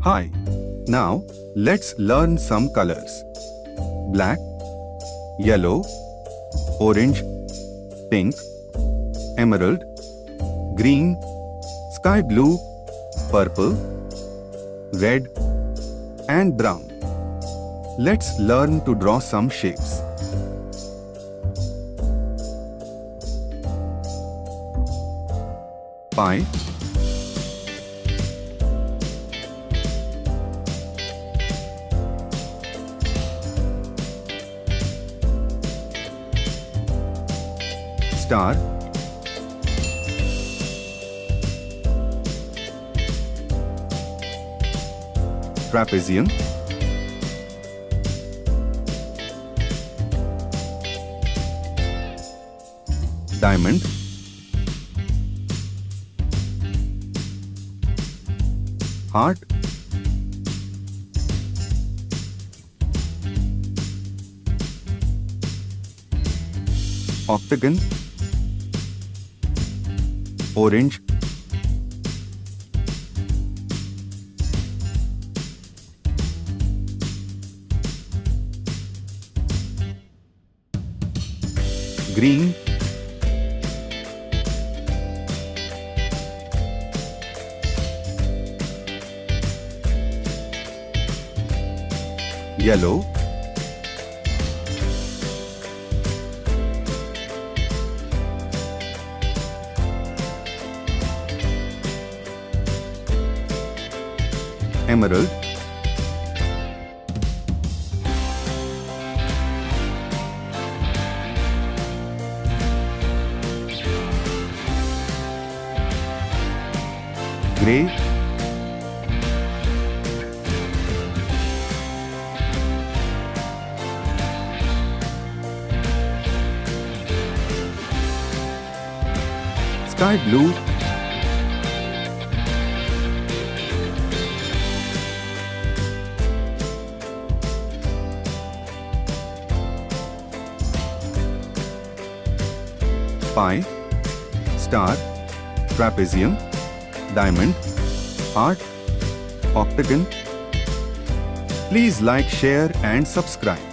Hi. Now, let's learn some colors. Black, yellow, orange, pink, emerald, green, sky blue, purple, red, and brown. Let's learn to draw some shapes. Pie, star, trapezium, diamond, heart, octagon, orange, green, yellow, emerald, gray, sky blue, pie, star, trapezium, diamond, heart, octagon. Please like, share and subscribe.